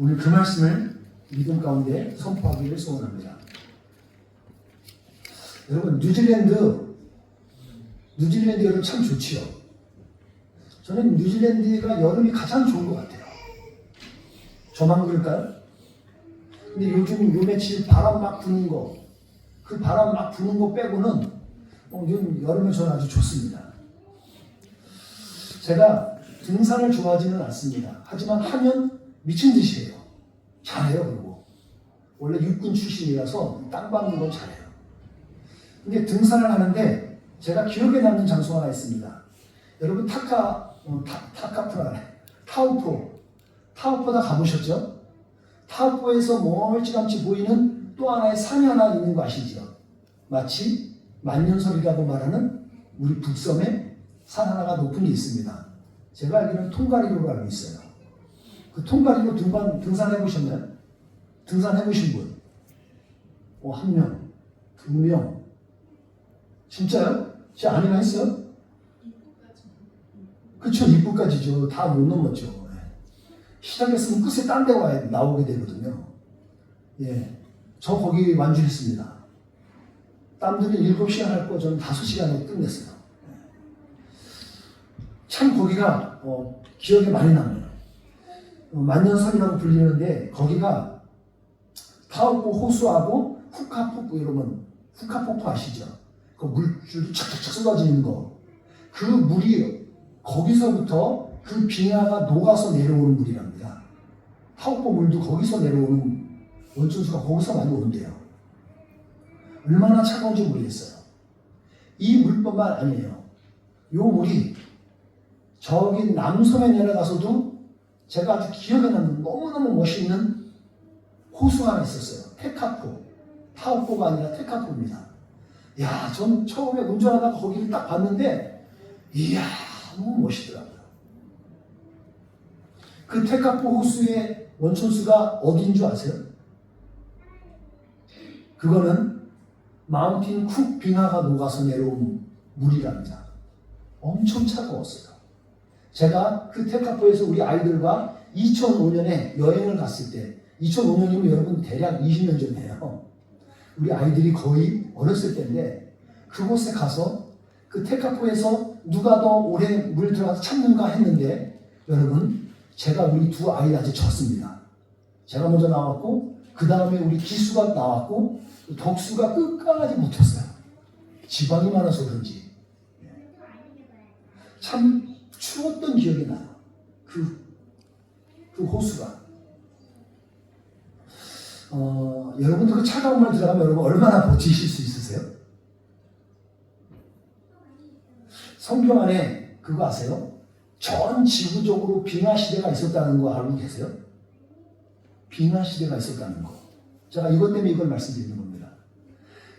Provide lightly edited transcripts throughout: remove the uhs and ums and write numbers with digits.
오늘 그 말씀을 믿음 가운데 선포하기를 소원합니다. 여러분, 뉴질랜드 여름 참 좋지요. 저는 뉴질랜드가 여름이 가장 좋은 것 같아요. 저만 그럴까요? 근데 요즘 요 며칠 바람 막 부는 거, 그 바람 막 부는 거 빼고는 요즘 여름에 저는 아주 좋습니다. 제가 등산을 좋아하지는 않습니다. 하지만 하면 미친 듯이 해요. 잘해요. 그리고 원래 육군 출신이라서 땅 밟는 건 잘해요. 근데 등산을 하는데 제가 기억에 남는 장소가 하나 있습니다. 여러분 타우포 다 가보셨죠? 타우포에서 멀찌감치 보이는 또 하나의 산이 하나 있는 거 아시죠? 마치 만년설이라고 말하는 우리 북섬에 산 하나가 높은 게 있습니다. 제가 알기로는 통가리로로 알고 있어요. 그 통가리로 등산해 보셨나요? 등산해 보신 분? 한 명, 두 명. 진짜요? 제 아내가 했어요? 그쵸, 입구까지죠. 다 못 넘었죠. 시작했으면 끝에 딴 데 나오게 되거든요. 예. 저 거기 완주했습니다. 땀들이 7시간 할 거 저는 5시간에 끝냈어요. 참 거기가 기억에 많이 남아요. 만년설이라고 불리는데 거기가 타우포 호수하고 후카포프, 여러분 후카포프 아시죠? 그 물줄이 착착착 쏟아지는 거. 그 물이 거기서부터 그 빙하가 녹아서 내려오는 물이랍니다. 타우포 물도 거기서 내려오는 원천수가 거기서 많이 오는데요. 얼마나 차가운지 모르겠어요. 이 물뿐만 아니에요. 이 물이 저기 남섬에 내려가서도 제가 아주 기억에 남는 너무너무 멋있는 호수가 하나 있었어요. 테카포. 타우포가 아니라 테카포입니다. 야, 전 처음에 운전하다가 거기를 딱 봤는데 이야, 너무 멋있더라고요. 그 테카포 호수의 원천수가 어디인 줄 아세요? 그거는 마운틴 쿡 빙하가 녹아서 내려온 물이랍니다. 엄청 차가웠어요. 제가 그 테카포에서 우리 아이들과 2005년에 여행을 갔을 때, 2005년이면 여러분 대략 20년 전이에요. 우리 아이들이 거의 어렸을 때인데 그곳에 가서 그 테카포에서 누가 더 오래 물 들어가서 참는가 했는데 여러분, 제가 우리 두 아이한테 졌습니다. 제가 먼저 나왔고 그 다음에 우리 기수가 나왔고 덕수가 끝까지 못했어요. 지방이 많아서 그런지 참 추웠던 기억이 나요. 그 호수가. 여러분도 그 차가운 물 들어가면 여러분 얼마나 버티실 수 있으세요? 성경 안에 그거 아세요? 전 지구적으로 빙하 시대가 있었다는 거 알고 계세요? 빙하 시대가 있었다는 거. 제가 이것 때문에 이걸 말씀드리는 겁니다.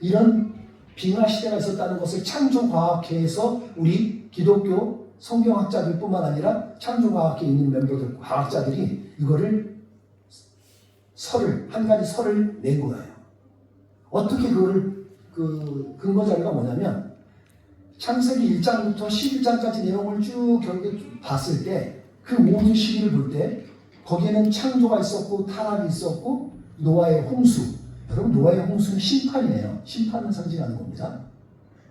이런 빙하 시대가 있었다는 것을 창조과학회에서 우리 기독교 성경학자들 뿐만 아니라 창조과학회에 있는 멤버들, 과학자들이 이거를 한 가지 설을 낸 거예요. 어떻게 그거를, 근거 자료가 뭐냐면, 창세기 1장부터 11장까지 내용을 쭉 봤을 때, 그 모든 시기를 볼 때, 거기에는 창조가 있었고, 타락이 있었고, 노아의 홍수. 여러분, 노아의 홍수는 심판이에요. 심판을 상징하는 겁니다.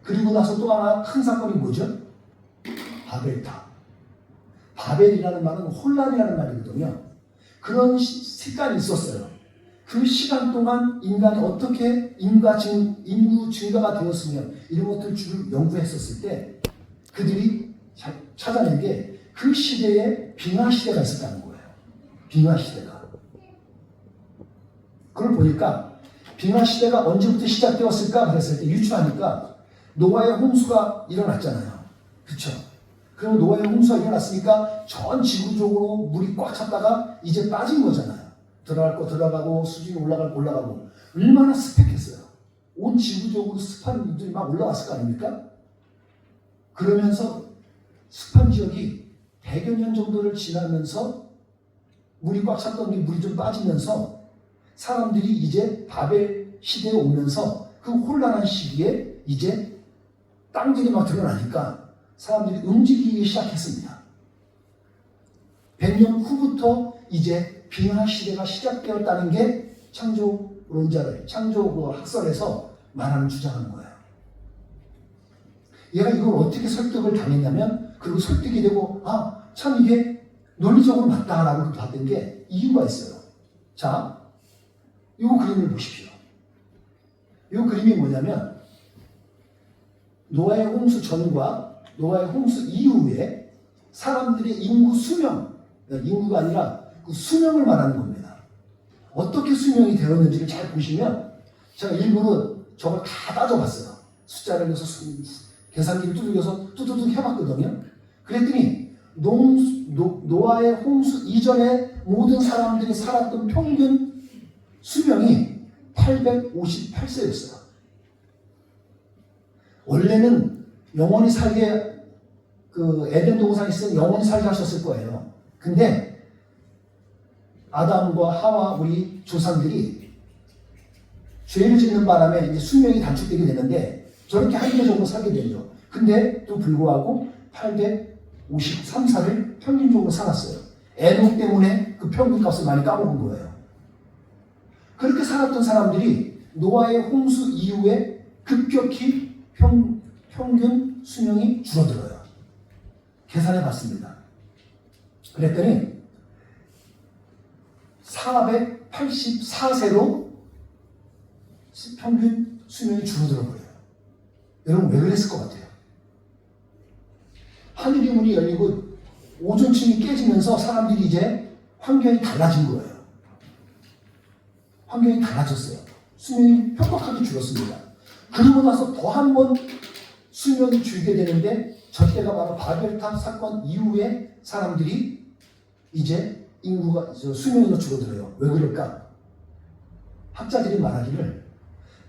그리고 나서 또 하나 큰 사건이 뭐죠? 바벨탑. 바벨이라는 말은 혼란이라는 말이거든요. 그런 시간이 있었어요. 그 시간 동안 인간이 어떻게 인구 증가가 되었으면 이런 것들 쭉 연구했었을 때 그들이 찾아낸 게 그 시대에 빙하 시대가 있었다는 거예요. 빙하 시대가. 그걸 보니까 빙하 시대가 언제부터 시작되었을까 그랬을 때 유추하니까 노아의 홍수가 일어났잖아요. 그렇죠? 그럼 노아의 홍수가 일어났으니까 전 지구적으로 물이 꽉 찼다가 이제 빠진 거잖아요. 들어갈 거 들어가고 수준이 올라갈 거 올라가고 얼마나 습했겠어요. 온 지구적으로 습한 물들이 막 올라왔을 거 아닙니까? 그러면서 습한 지역이 100여 년 정도를 지나면서 물이 꽉 찼던 게 물이 좀 빠지면서 사람들이 이제 바벨 시대에 오면서 그 혼란한 시기에 이제 땅들이 막 드러나니까 사람들이 움직이기 시작했습니다. 100년 후부터 이제 빙하 시대가 시작되었다는 게 창조론자들, 창조 학설에서 말하는 주장하는 거예요. 얘가 이걸 어떻게 설득을 당했냐면, 그리고 설득이 되고, 참 이게 논리적으로 맞다라고 봤던 게 이유가 있어요. 자, 이 그림을 보십시오. 이 그림이 뭐냐면, 노아의 홍수 전과 노아의 홍수 이후에 사람들의 인구 수명, 인구가 아니라 그 수명을 말하는 겁니다. 어떻게 수명이 되었는지를 잘 보시면, 제가 일부러 저걸 다 따져봤어요. 숫자를 내서 계산기를 두들겨서 뚜두둑 해봤거든요. 그랬더니 노아의 홍수 이전에 모든 사람들이 살았던 평균 수명이 858세였어요. 원래는 영원히 살게, 그 에덴 동산에 있으면 영원히 살게 하셨을 거예요. 근데 아담과 하와 우리 조상들이 죄를 짓는 바람에 이제 수명이 단축되게 되는데 저렇게 한계적으로 살게 되죠. 근데 또 불구하고 853살을 평균적으로 살았어요. 에녹 때문에 그 평균값을 많이 까먹은 거예요. 그렇게 살았던 사람들이 노아의 홍수 이후에 급격히 평균 수명이 줄어들어요. 계산해 봤습니다. 그랬더니 484세로 평균 수명이 줄어들어 버려요. 여러분 왜 그랬을 것 같아요? 하늘의 문이 열리고 오존층이 깨지면서 사람들이 이제 환경이 달라진 거예요. 환경이 달라졌어요. 수명이 혁혁하게 줄었습니다. 그러고 나서 더 한 번 수명이 줄게 되는데 저때가 바로 바벨탑 사건 이후에 사람들이 이제 인구가 수명이 줄어들어요. 왜 그럴까? 학자들이 말하기를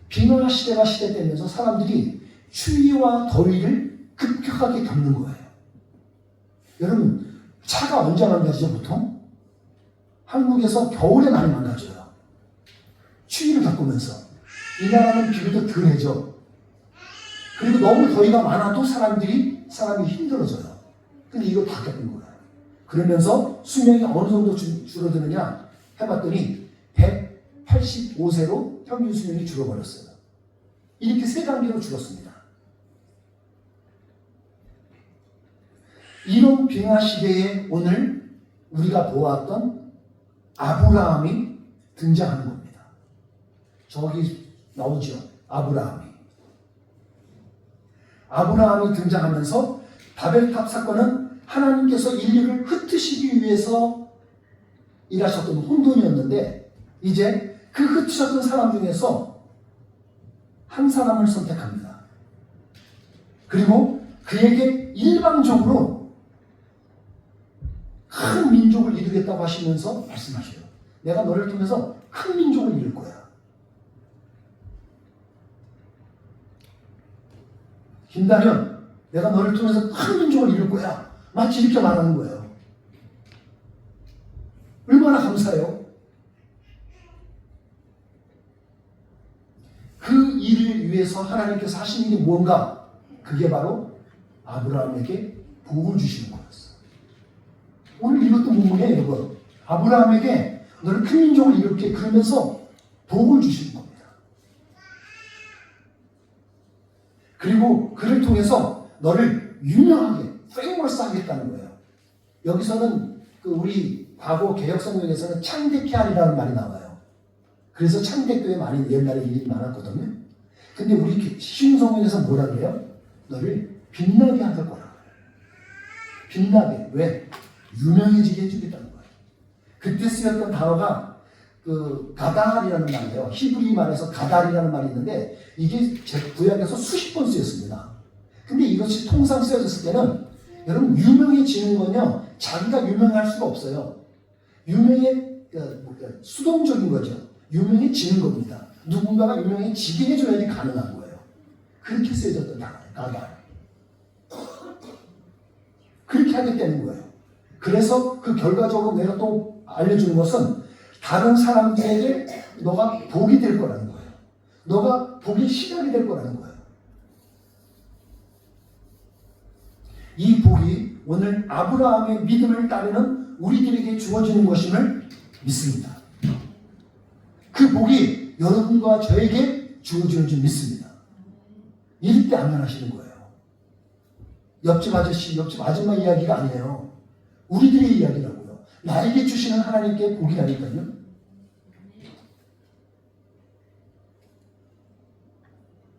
빙하 시대가 시작되면서 사람들이 추위와 더위를 급격하게 겪는 거예요. 여러분 차가 언제 망가지죠 보통? 한국에서 겨울에 많이 망가져요. 추위를 겪으면서. 이 나라는 비교적 덜해져. 그리고 너무 더위가 많아도 사람이 힘들어져요. 근데 이걸 다 겪은 거예요. 그러면서 수명이 어느 정도 줄어드느냐 해봤더니 185세로 평균 수명이 줄어버렸어요. 이렇게 세 단계로 줄었습니다. 이런 빙하 시대에 오늘 우리가 보았던 아브라함이 등장하는 겁니다. 저기 나오죠. 아브라함이 등장하면서 바벨탑 사건은 하나님께서 인류를 흩으시기 위해서 일하셨던 혼돈이었는데 이제 그 흩으셨던 사람 중에서 한 사람을 선택합니다. 그리고 그에게 일방적으로 큰 민족을 이루겠다고 하시면서 말씀하셔요. 내가 너를 통해서 큰 민족을 이룰 거야. 김다현, 내가 너를 통해서 큰 민족을 이룰 거야. 마치 이렇게 말하는 거예요. 얼마나 감사해요. 그 일을 위해서 하나님께서 하신 일이 뭔가? 그게 바로 아브라함에게 복을 주시는 거였어요. 오늘 읽었던 본문이에요, 여러분. 아브라함에게 너를 큰 민족을 이룰게 그러면서 복을 주시는 겁니다. 그리고 그를 통해서 너를 유명하게, 페이머스 하겠다는 거예요. 여기서는 우리 과거 개혁성경에서는 창대케 하리라는 말이 나와요. 그래서 창대교회 많이 옛날에 일이 많았거든요. 근데 우리 신성경에서 뭐라 그래요? 너를 빛나게 하실 거라고 해요. 빛나게. 왜? 유명해지게 해주겠다는 거예요. 그때 쓰였던 단어가 가달이라는 말이에요. 히브리 말에서 가달이라는 말이 있는데 이게 구약에서 수십 번 쓰였습니다. 근데 이것이 통상 쓰여졌을 때는 여러분 유명해지는 건요 자기가 유명할 수가 없어요. 수동적인 거죠. 유명해지는 겁니다. 누군가가 유명해지게 해줘야지 가능한 거예요. 그렇게 쓰여졌던 단어예요. 가달. 그렇게 하게 되는 거예요. 그래서 그 결과적으로 내가 또 알려주는 것은 다른 사람들에게 너가 복이 될 거라는 거예요. 너가 복의 시작이 될 거라는 거예요. 이 복이 오늘 아브라함의 믿음을 따르는 우리들에게 주어지는 것임을 믿습니다. 그 복이 여러분과 저에게 주어지는 줄 믿습니다. 이럴 때 아멘 하시는 거예요. 옆집 아저씨, 옆집 아줌마 이야기가 아니에요. 우리들의 이야기라고요. 나에게 주시는 하나님께 복이라니까요.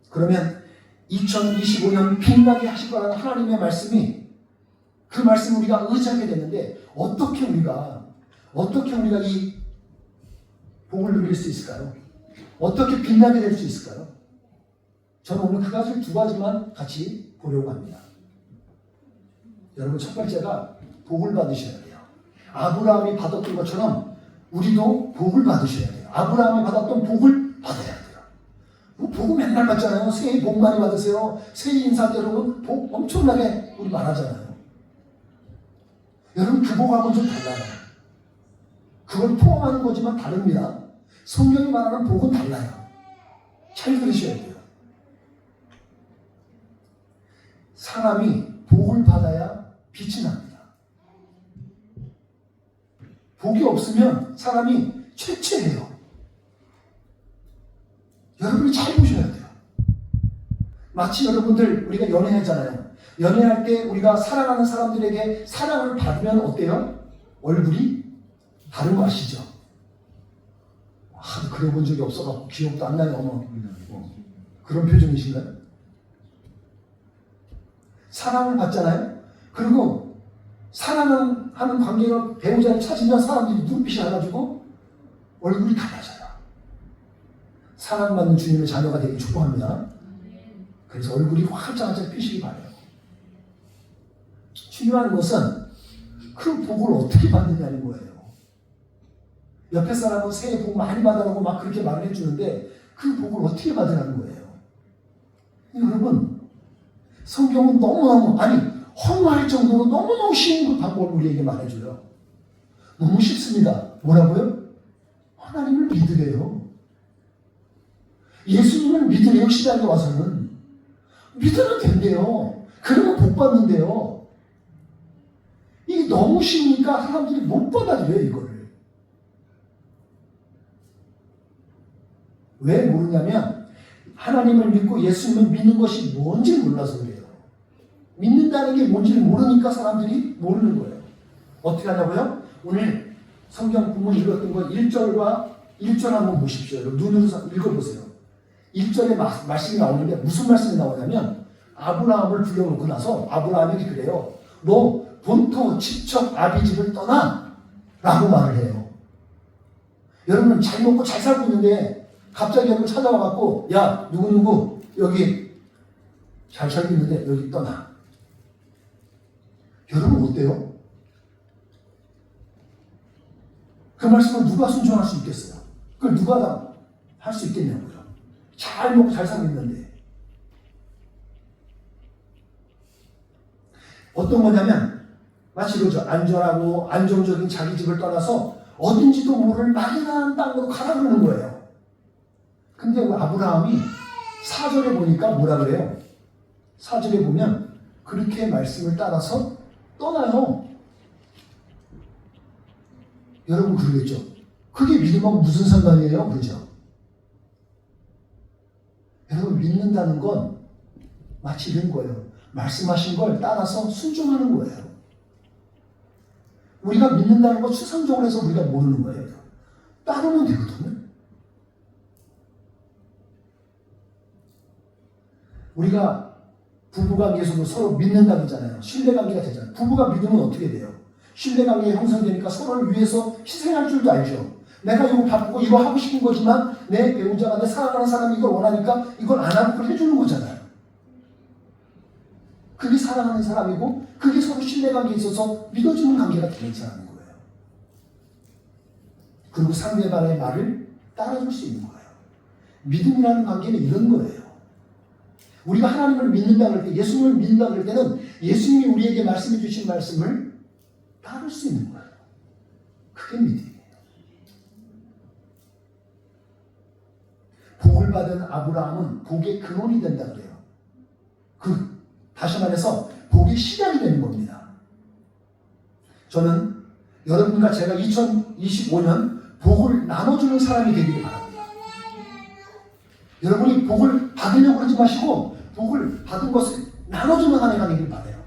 그러면 2025년 빛나게 하실 거라는 하나님의 말씀이, 그 말씀을 우리가 의지하게 되는데 어떻게 우리가 이 복을 누릴 수 있을까요? 어떻게 빛나게 될 수 있을까요? 저는 오늘 그 두 가지만 같이 보려고 합니다. 여러분, 첫 번째가 복을 받으셔야 돼요. 아브라함이 받았던 것처럼 우리도 복을 받으셔야 돼요. 아브라함이 받았던 복을 받아야 돼요. 뭐 복은 맨날 받잖아요. 새해 복 많이 받으세요. 새해 인사 때 여러분 복 엄청나게 우리 말하잖아요. 여러분, 그 복하고는 좀 달라요. 그걸 포함하는 거지만 다릅니다. 성경이 말하는 복은 달라요. 잘 들으셔야 돼요. 사람이 복을 받아야 빛이 납니다. 복이 없으면 사람이 채채해요. 여러분이 잘 보셔야 돼요. 마치 여러분들, 우리가 연애하잖아요. 연애할 때 우리가 사랑하는 사람들에게 사랑을 받으면 어때요? 얼굴이 다른 거 아시죠? 그래 본 적이 없어갖고 기억도 안 나요. 어머. 그런 표정이신가요? 사랑을 받잖아요. 그리고 사랑하는 관계가 배우자를 찾으면 사람들이 눈빛이 나가지고 얼굴이 달라져요. 사랑받는 주님의 자녀가 되기 축복합니다. 그래서 얼굴이 활짝활짝 피시기 바래요. 중요한 것은 그 복을 어떻게 받느냐는 거예요. 옆에 사람은 새해 복 많이 받으라고 막 그렇게 말을 해주는데 그 복을 어떻게 받으라는 거예요. 여러분, 성경은 너무너무, 허무할 정도로 너무너무 쉬운 그 방법을 우리에게 말해줘요. 너무 쉽습니다. 뭐라고요? 하나님을 믿으래요. 예수님을 믿으래요. 시장에 와서는. 믿으면 된대요. 그러면 복 받는데요. 이게 너무 쉬우니까 사람들이 못 받아들여요, 이거를. 왜 모르냐면 하나님을 믿고 예수님을 믿는 것이 뭔지 몰라서 그래요. 믿는다는 게 뭔지를 모르니까 사람들이 모르는 거예요. 어떻게 하냐고요? 오늘 성경 본문 읽었던 거 1절 한번 보십시오. 눈으로 읽어보세요. 1절에 말씀이 나오는데 무슨 말씀이 나오냐면 아브라함을 불러놓고 나서 아브라함이 그래요. 너 본토 친척 아비집을 떠나 라고 말을 해요. 여러분, 잘 먹고 잘 살고 있는데 갑자기 여러분 찾아와갖고 야, 누구누구 여기 잘 살고 있는데 여기 떠나. 여러분 어때요? 그 말씀을 누가 순종할 수 있겠어요? 그걸 누가 할 수 있겠냐고요. 잘 먹고 잘 살고 있는데. 어떤 거냐면 마치 그죠. 안전하고 안정적인 자기 집을 떠나서 어딘지도 모를 막연한 땅으로 가라 그러는 거예요. 근데 아브라함이 4절에 보니까 뭐라 그래요? 4절에 보면 그렇게 말씀을 따라서 떠나요. 여러분 그러겠죠? 그게 믿음하고 무슨 상관이에요? 그죠? 여러분, 믿는다는 건 마치 이런 거예요. 말씀하신 걸 따라서 순종하는 거예요. 우리가 믿는다는 건 추상적으로 해서 우리가 모르는 거예요. 따르면 되거든요. 우리가 부부관계에서 서로 믿는다고 하잖아요. 신뢰관계가 되잖아요. 부부가 믿으면 어떻게 돼요? 신뢰관계가 형성되니까 서로를 위해서 희생할 줄도 알죠. 내가 이거 바꾸고 이거 하고 싶은 거지만 내 배우자가, 내 사랑하는 사람이 이걸 원하니까 이걸 안 하고 그걸 해주는 거잖아요. 그게 사랑하는 사람이고 그게 서로 신뢰관계에 있어서 믿어주는 관계가 되는 사람인 거예요. 그리고 상대방의 말을 따라줄 수 있는 거예요. 믿음이라는 관계는 이런 거예요. 우리가 하나님을 믿는다 그럴 때, 예수님을 믿는다 그럴 때는 예수님이 우리에게 말씀해 주신 말씀을 따를 수 있는 거예요. 그게 믿음이에요. 복을 받은 아브라함은 복의 근원이 된다 그래요. 다시 말해서 복의 시작이 되는 겁니다. 저는 여러분과 제가 2025년 복을 나눠주는 사람이 되기를 바랍니다. 여러분이 복을 받으려고 그러지 마시고 복을 받은 것을 나눠주는 한 해가 되기를 바라요.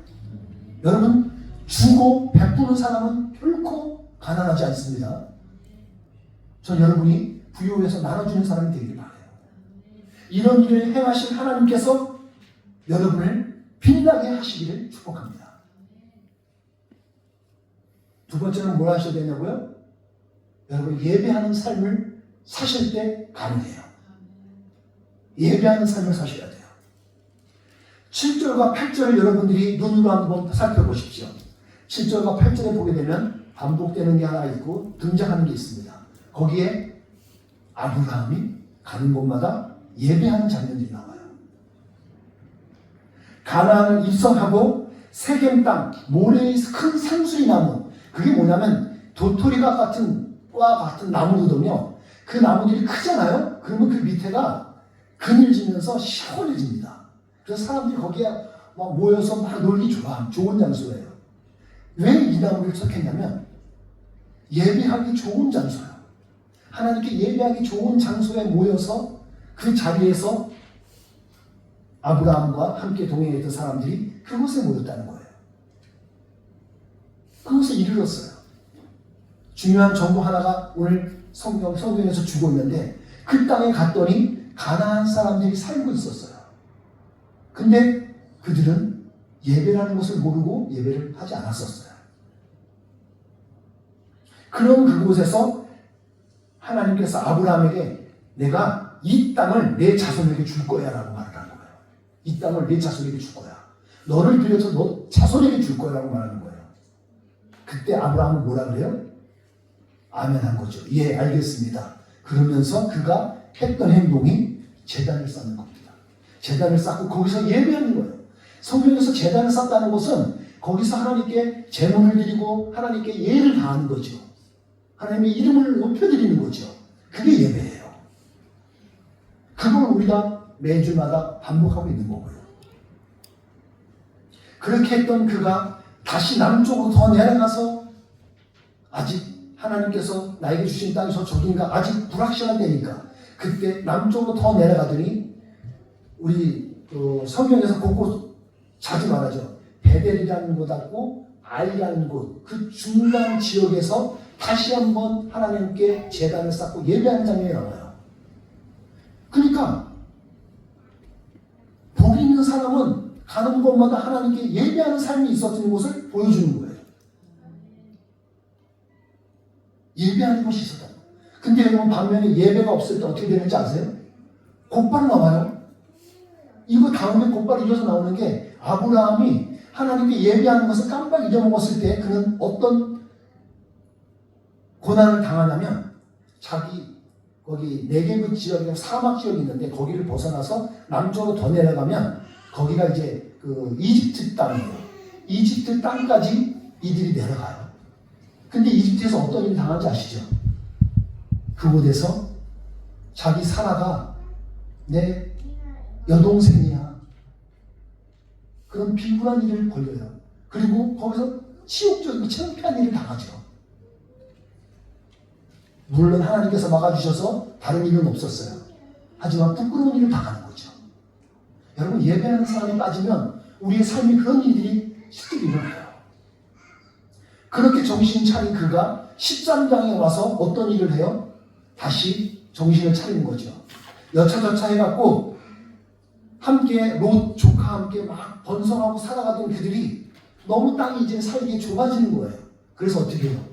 여러분, 주고 베푸는 사람은 결코 가난하지 않습니다. 전 여러분이 부유해서 나눠주는 사람이 되기를 바라요. 이런 일을 행하신 하나님께서 여러분을 빛나게 하시기를 축복합니다. 두 번째는 뭘 하셔야 되냐고요? 여러분, 예배하는 삶을 사실 때 가능해요. 예배하는 삶을 사셔야 돼요. 7절과 8절을 여러분들이 눈으로 한번 살펴보십시오. 7절과 8절에 보게 되면 반복되는 게 하나 있고 등장하는 게 있습니다. 거기에 아브라함이 가는 곳마다 예배하는 장면들이 나와요. 가나안을 입성하고 세겜 땅 모래의 큰 상수리 나무, 그게 뭐냐면 도토리가 같은 과 같은 나무거든요. 그 나무들이 크잖아요. 그러면 그 밑에가 그늘지면서 시원해집니다. 그래서 사람들이 거기에 막 모여서 막 놀기 좋은 장소예요. 왜 이 나무를 선택했냐면 예배하기 좋은 장소예요. 하나님께 예배하기 좋은 장소에 모여서 그 자리에서 아브라함과 함께 동행했던 사람들이 그곳에 모였다는 거예요. 그곳에 이르렀어요. 중요한 정보 하나가 오늘 성경에서 주고 있는데, 그 땅에 갔더니 가나안 사람들이 살고 있었어요. 근데 그들은 예배라는 것을 모르고 예배를 하지 않았었어요. 그런 그곳에서 하나님께서 아브라함에게 내가 이 땅을 내 자손에게 줄 거야 라고 말을 하는 거예요. 이 땅을 내 자손에게 줄 거야. 너를 빌려서 너 자손에게 줄 거야 라고 말하는 거예요. 그때 아브라함은 뭐라 그래요? 아멘 한 거죠. 예, 알겠습니다. 그러면서 그가 했던 행동이 제단을 쌓는 겁니다. 제단을 쌓고 거기서 예배하는 거예요. 성경에서 제단을 쌓다는 것은 거기서 하나님께 제물을 드리고 하나님께 예를 다하는 거죠. 하나님의 이름을 높여드리는 거죠. 그게 예배예요. 그걸 우리가 매주마다 반복하고 있는 거고요. 그렇게 했던 그가 다시 남쪽으로 더 내려가서 아직 하나님께서 나에게 주신 땅이 저쪽인가 아직 불확실한 때니까 그때 남쪽으로 더 내려가더니 우리 성경에서 곳곳 자주 말하죠. 베델이라는 곳하고 아이라는 곳, 그 중간 지역에서 다시 한번 하나님께 제단을 쌓고 예배하는 장면이 나와요. 그러니까 복 있는 사람은 가는 곳마다 하나님께 예배하는 삶이 있었던 것을 보여주는 거예요. 예배하는 것이 있었다. 근데 여러분, 반면에 예배가 없을 때 어떻게 되는지 아세요? 곧바로 나와요. 이거 다음에 곧바로 이어서 나오는 게 아브라함이 하나님께 예배하는 것을 깜빡 잊어먹었을 때 그는 어떤 고난을 당하냐면 자기 거기 네게브 지역이랑 사막 지역이 있는데 거기를 벗어나서 남쪽으로 더 내려가면 거기가 이제 그 이집트 땅이에요. 이집트 땅까지 이들이 내려가요. 근데 이집트에서 어떤 일이 당한지 아시죠? 그곳에서 자기 사라가 내 여동생이야. 그런 비굴한 일을 벌여요. 그리고 거기서 치욕적이고 창피한 일을 당하죠. 물론 하나님께서 막아주셔서 다른 일은 없었어요. 하지만 부끄러운 일을 당하는 거죠. 여러분, 예배하는 사람이 빠지면 우리의 삶에 그런 일들이 쉽게 일어나요. 그렇게 정신 차린 그가 13장에 와서 어떤 일을 해요? 다시 정신을 차리는 거죠. 여차저차 해갖고 함께 롯 조카 함께 막 번성하고 살아가던 그들이 너무 땅이 이제 살기에 좁아지는 거예요. 그래서 어떻게 해요?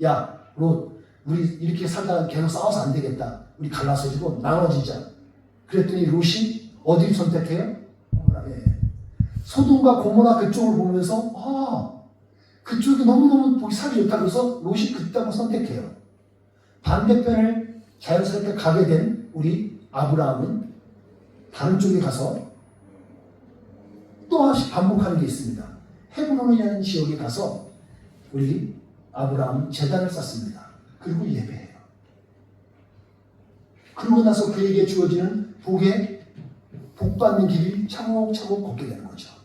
야, 롯, 우리 이렇게 살다가 계속 싸워서 안 되겠다. 우리 갈라서지고 나눠지자. 그랬더니 롯이 어디를 선택해요? 소돔과 고모라 그쪽을 보면서 그쪽이 너무너무 보기 살이 좋다 그래서 롯이 그 땅을 선택해요. 반대편을 자연스럽게 가게 된 우리 아브라함은 다른 쪽에 가서 또다시 반복하는 게 있습니다. 헤브론이라는 지역에 가서 우리 아브라함은 제단을 쌓습니다. 그리고 예배해요. 그러고 나서 그에게 주어지는 복받는 길이 차곡차곡 걷게 되는 거죠.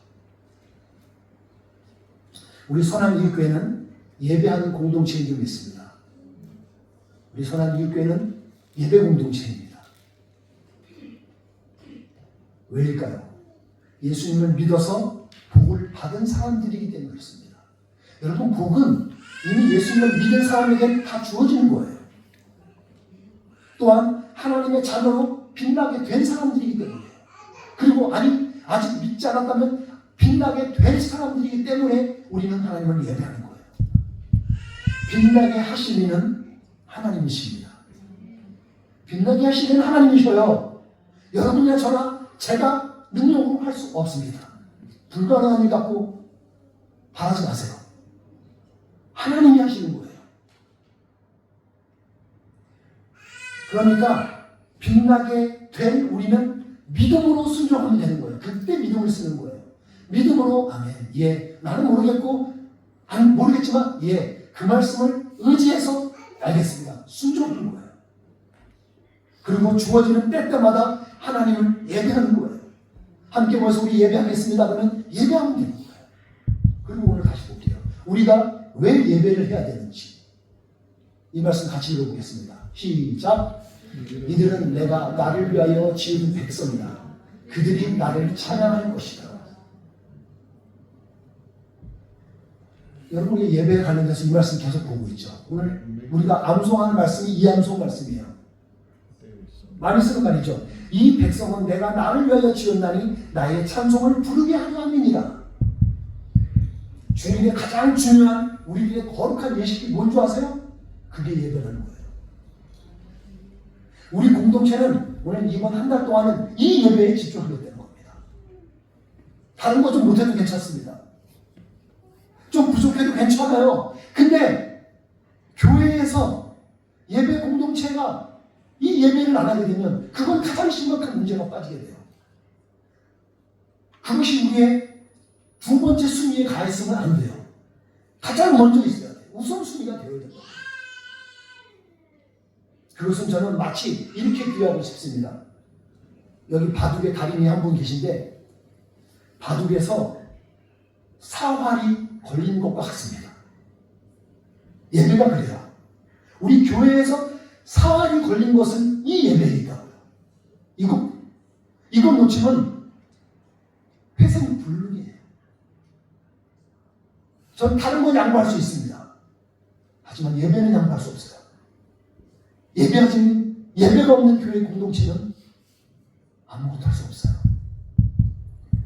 우리 선한이웃교회는 예배하는 공동체인 줄 믿습니다. 우리 선한이웃교회는 예배 공동체입니다. 왜일까요? 예수님을 믿어서 복을 받은 사람들이기 때문에 그렇습니다. 여러분, 복은 이미 예수님을 믿은 사람에게 다 주어지는 거예요. 또한 하나님의 자녀로 빛나게 된 사람들이기 때문이에요. 그리고 아직 믿지 않았다면 빛나게 될 사람들이기 때문에 우리는 하나님을 예배하는 거예요. 빛나게 하신 이는 하나님이십니다. 빛나게 하신 이는 하나님이셔요. 여러분이나 저나 제가 능력으로 할 수 없습니다. 불가능한 일 갖고 바라지 마세요. 하나님이 하시는 거예요. 그러니까 빛나게 된 우리는 믿음으로 순종하면 되는 거예요. 그때 믿음을 쓰는 거예요. 믿음으로 아멘. 예, 나는 모르겠지만 예, 그 말씀을 의지해서 알겠습니다. 순종하는 거예요. 그리고 주어지는 때때마다 하나님을 예배하는 거예요. 함께 모여서 우리 예배하겠습니다. 그러면 예배하면 되는 거예요. 그리고 오늘 다시 볼게요. 우리가 왜 예배를 해야 되는지 이 말씀 같이 읽어보겠습니다. 시작. 이들은 내가 나를 위하여 지은 백성이다. 그들이 나를 찬양할 것이다. 여러분, 우리 예배에 관련돼서 이 말씀 계속 보고 있죠. 오늘 우리가 암송하는 말씀이 이 암송 말씀이에요. 많이 쓰는 말이죠. 이 백성은 내가 나를 위하여 지었나니 나의 찬송을 부르게 하려 함이니라. 주님의 가장 중요한 우리들의 거룩한 예식이 뭔지 아세요? 그게 예배라는 거예요. 우리 공동체는 오늘 이번 한 달 동안은 이 예배에 집중하게 되는 겁니다. 다른 거 좀 못해도 괜찮습니다. 좀 부족해도 괜찮아요. 근데 교회에서 예배 공동체가 이 예배를 안 하게 되면 그건 가장 심각한 문제가 빠지게 돼요. 그것이 우리의 두 번째 순위에 가 있으면 안 돼요. 가장 먼저 있어야 돼요. 우선순위가 되어야 됩니다. 그것은 저는 마치 이렇게 비유하고 싶습니다. 여기 바둑의 달인이 한 분 계신데 바둑에서 사활이 걸린 것과 같습니다. 예배가 그래요. 우리 교회에서 사활이 걸린 것은 이 예배이다고요. 이것 놓치면 회생이 불능이에요. 전 다른 건 양보할 수 있습니다. 하지만 예배는 양보할 수 없어요. 예배가 없는 교회 공동체는 아무것도 할 수 없어요.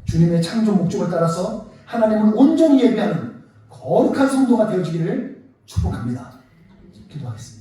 주님의 창조 목적을 따라서 하나님을 온전히 예배하는 거룩한 성도가 되어지기를 축복합니다. 기도하겠습니다.